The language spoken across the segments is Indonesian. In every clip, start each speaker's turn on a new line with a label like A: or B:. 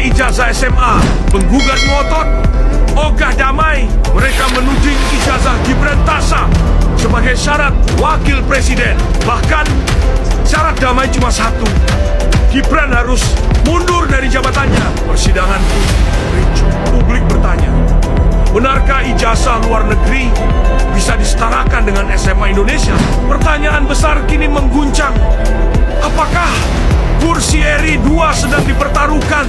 A: ijazah SMA. Penggugat ngotot, ogah damai. Mereka menuding ijazah Gibran tak sah sebagai syarat wakil presiden. Bahkan syarat damai cuma satu, Gibran harus mundur dari jabatannya. Persidangan pun ricuh. Publik bertanya, benarkah ijazah luar negeri bisa disetarakan dengan SMA Indonesia? Pertanyaan besar kini mengguncang. Apakah kursi RI 2 sedang dipertaruhkan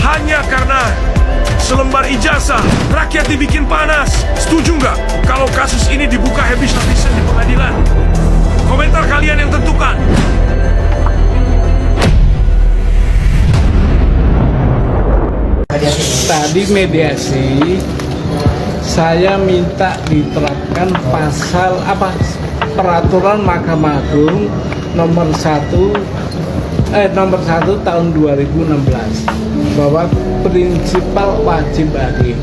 A: hanya karena selembar ijazah? Rakyat dibikin panas. Setuju nggak kalau kasus ini dibuka habis-habisan di pengadilan? Komentar kalian yang tentukan.
B: Tadi mediasi saya minta diterapkan pasal peraturan Mahkamah Agung nomor 1 tahun 2016 bahwa prinsipal wajib hadir.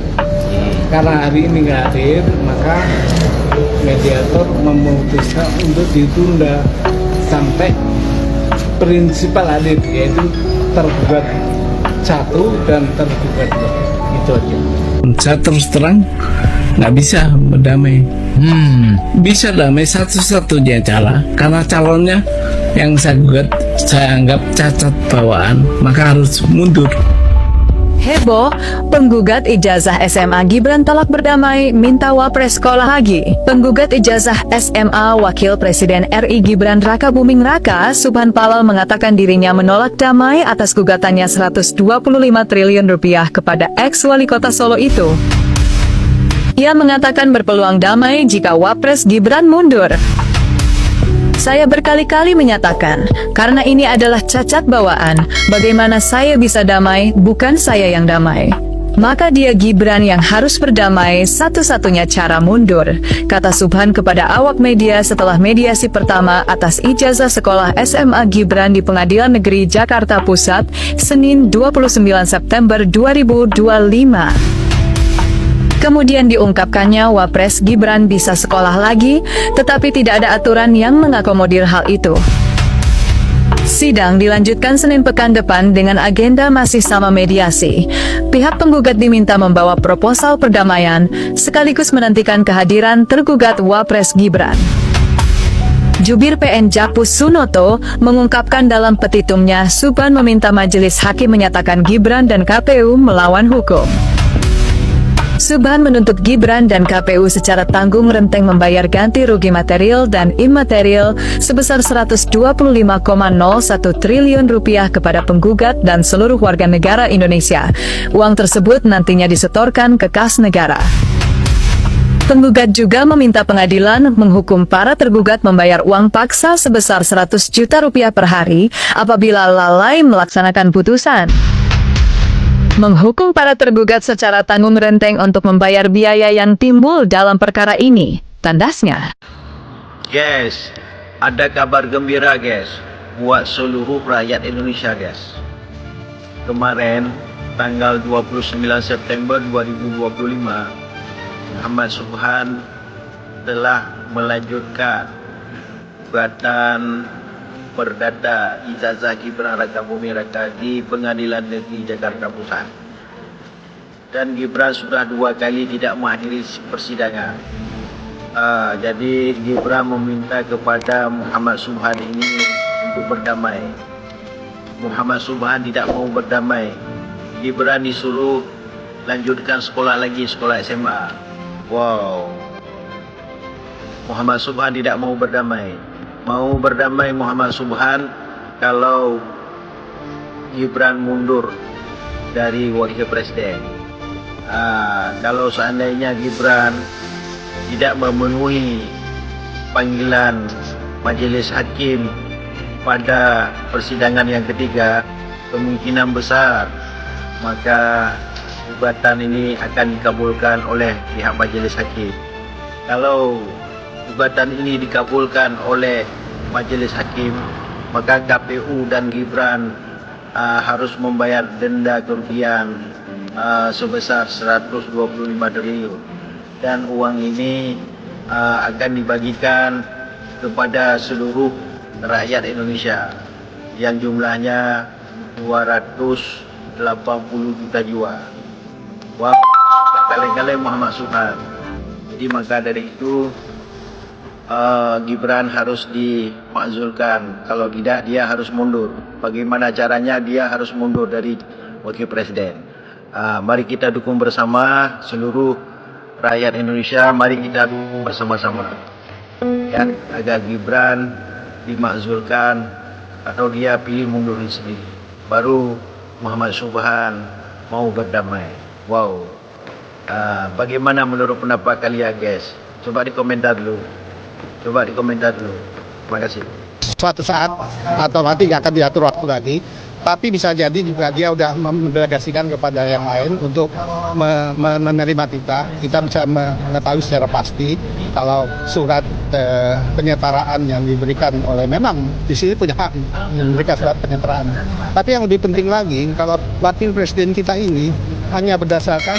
B: Karena hari ini nggak hadir, maka mediator memutuskan untuk ditunda sampai prinsipal hadir, yaitu tergugat 1 dan tergugat 2. Itu aja. Saya terus terang nggak bisa berdamai. Bisa damai satu-satunya cara, karena calonnya yang saya gugat saya anggap cacat bawaan, maka harus mundur.
C: Heboh, penggugat ijazah SMA Gibran tolak berdamai, minta wapres sekolah lagi. Penggugat ijazah SMA Wakil Presiden RI Gibran Raka Buming Raka, Subhan Palal mengatakan dirinya menolak damai atas gugatannya 125 triliun rupiah kepada ex-wali kota Solo itu. Ia mengatakan berpeluang damai jika wapres Gibran mundur. Saya berkali-kali menyatakan, karena ini adalah cacat bawaan, bagaimana saya bisa damai, bukan saya yang damai. Maka dia Gibran yang harus berdamai, satu-satunya cara mundur, kata Subhan kepada awak media setelah mediasi pertama atas ijazah sekolah SMA Gibran di Pengadilan Negeri Jakarta Pusat, Senin 29 September 2025. Kemudian diungkapkannya wapres Gibran bisa sekolah lagi, tetapi tidak ada aturan yang mengakomodir hal itu. Sidang dilanjutkan Senin pekan depan dengan agenda masih sama mediasi. Pihak penggugat diminta membawa proposal perdamaian, sekaligus menantikan kehadiran tergugat wapres Gibran. Jubir PN Jakpus Sunoto mengungkapkan dalam petitumnya, Subhan meminta majelis hakim menyatakan Gibran dan KPU melawan hukum. Subhan menuntut Gibran dan KPU secara tanggung renteng membayar ganti rugi material dan imaterial sebesar 125,01 triliun rupiah kepada penggugat dan seluruh warga negara Indonesia. Uang tersebut nantinya disetorkan ke kas negara. Penggugat juga meminta pengadilan menghukum para tergugat membayar uang paksa sebesar 100 juta rupiah per hari apabila lalai melaksanakan putusan. Menghukum para tergugat secara tanggung renteng untuk membayar biaya yang timbul dalam perkara ini, tandasnya.
D: Guys, ada kabar gembira guys, buat seluruh rakyat Indonesia guys. Kemarin, tanggal 29 September 2025, Muhammad Subhan telah melanjutkan gugatan perdata ijazah Gibran Raka Buming Raka di Pengadilan Negeri Jakarta Pusat. Dan Gibran sudah 2 kali tidak menghadiri persidangan. Jadi Gibran meminta kepada Muhammad Subhan ini untuk berdamai. Muhammad Subhan tidak mau berdamai. Gibran disuruh lanjutkan sekolah lagi, sekolah SMA. Wow. Muhammad Subhan tidak mau berdamai. Mau berdamai Muhammad Subhan kalau Gibran mundur dari wakil presiden. Kalau seandainya Gibran tidak memenuhi panggilan majelis hakim pada persidangan yang ketiga, kemungkinan besar maka gugatan ini akan dikabulkan oleh pihak majelis hakim. Kalau gugatan ini dikabulkan oleh majelis hakim, maka KPU dan Gibran harus membayar denda kerugian sebesar 125 triliun, dan uang ini akan dibagikan kepada seluruh rakyat Indonesia yang jumlahnya 270 80 juta jiwa. Wah, kali-kali Muhammad Subhan. Jadi maka dari itu Gibran harus dimakzulkan. Kalau tidak dia harus mundur. Bagaimana caranya dia harus mundur dari wakil presiden. Mari kita dukung bersama seluruh rakyat Indonesia. Mari kita dukung bersama-sama ya, agar Gibran dimakzulkan atau dia pilih mundur sendiri. Baru Muhammad Subhan mau berdamai. Wow. Bagaimana menurut pendapat kalian guys? Coba dikomentar dulu. Terima kasih.
E: Suatu saat atau nanti akan diatur waktu lagi, tapi bisa jadi juga dia udah mendelegasikan kepada yang lain untuk menerima kita bisa mengetahui secara pasti kalau surat penyetaraan yang diberikan oleh, memang di sini punya hak memberikan surat penyetaraan. Tapi yang lebih penting lagi, kalau wakil presiden kita ini hanya berdasarkan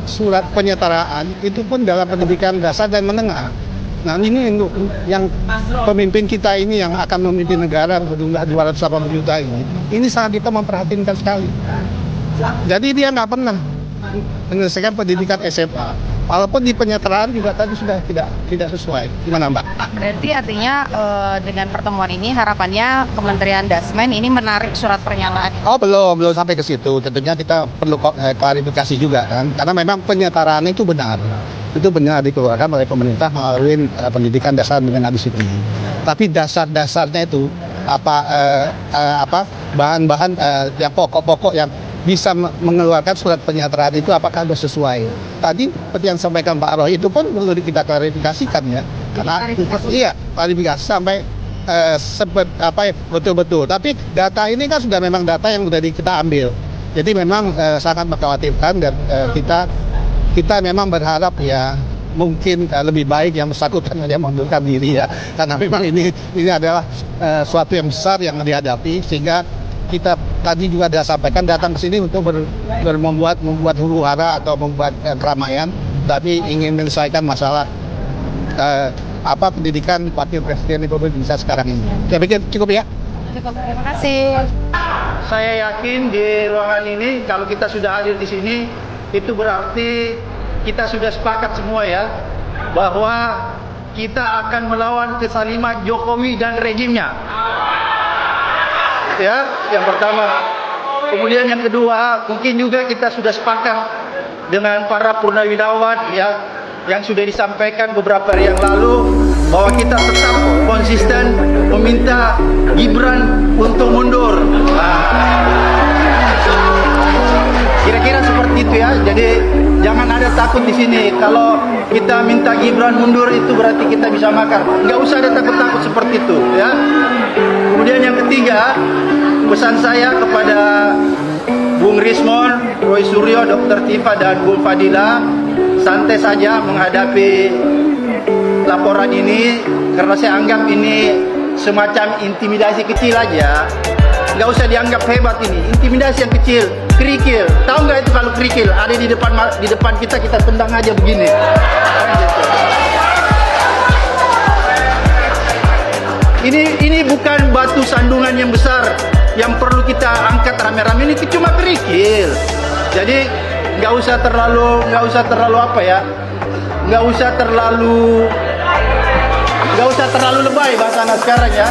E: surat penyetaraan, itu pun dalam pendidikan dasar dan menengah. Nah ini yang pemimpin kita ini yang akan memimpin negara berjumlah 280 juta ini sangat kita memperhatikan sekali. Jadi dia nggak pernah menyelesaikan pendidikan SMA, walaupun di penyetaraan juga tadi sudah tidak sesuai. Gimana Mbak?
F: Berarti artinya dengan pertemuan ini harapannya Kementerian Dasmen ini menarik surat pernyataan.
E: Oh belum sampai ke situ. Tentunya kita perlu klarifikasi juga kan, karena memang penyetaraan itu benar dikeluarkan oleh pemerintah melalui pendidikan dasar menengah di sini. Tapi dasar-dasarnya itu bahan-bahan yang pokok-pokok yang bisa mengeluarkan surat penyetaraan itu apakah sudah sesuai? Tadi seperti yang sampaikan Pak Roy itu pun perlu kita klarifikasikan ya. Karena iya klarifikasi sampai betul-betul. Tapi data ini kan sudah memang data yang sudah kita ambil. Jadi memang sangat mengkhawatirkan dan kita memang berharap ya mungkin lebih baik yang bersangkutan dia mengundurkan diri ya, karena memang ini adalah suatu yang besar yang dihadapi, sehingga kita tadi juga sudah sampaikan datang ke sini untuk membuat huru-hara atau membuat keramaian, tapi ingin menyelesaikan masalah pendidikan wakil presiden Republik Indonesia sekarang ini. Saya pikir cukup ya.
F: Cukup, terima kasih.
G: Saya yakin di ruangan ini kalau kita sudah hadir di sini, itu berarti kita sudah sepakat semua ya, bahwa kita akan melawan kezaliman Jokowi dan rejimnya. Ya, yang pertama. Kemudian yang kedua, mungkin juga kita sudah sepakat dengan para purnawirawan ya, yang sudah disampaikan beberapa hari yang lalu, bahwa kita tetap konsisten meminta Gibran untuk mundur. Kira-kira seperti itu ya. Jadi jangan ada takut di sini. Kalau kita minta Gibran mundur itu berarti kita bisa makar. Nggak usah ada takut-takut seperti itu ya. Kemudian yang ketiga, pesan saya kepada Bung Rismon, Roy Suryo, Dr. Tifa dan Bung Fadila, santai saja menghadapi laporan ini, karena saya anggap ini semacam intimidasi kecil aja. Nggak usah dianggap hebat ini, intimidasi yang kecil, kerikil. Tahu nggak itu kalau kerikil ada di depan kita tendang aja begini. Ini bukan batu sandungan yang besar yang perlu kita angkat rame-rame, ini cuma kerikil. Jadi nggak usah terlalu lebay bahasa anak sekarang ya.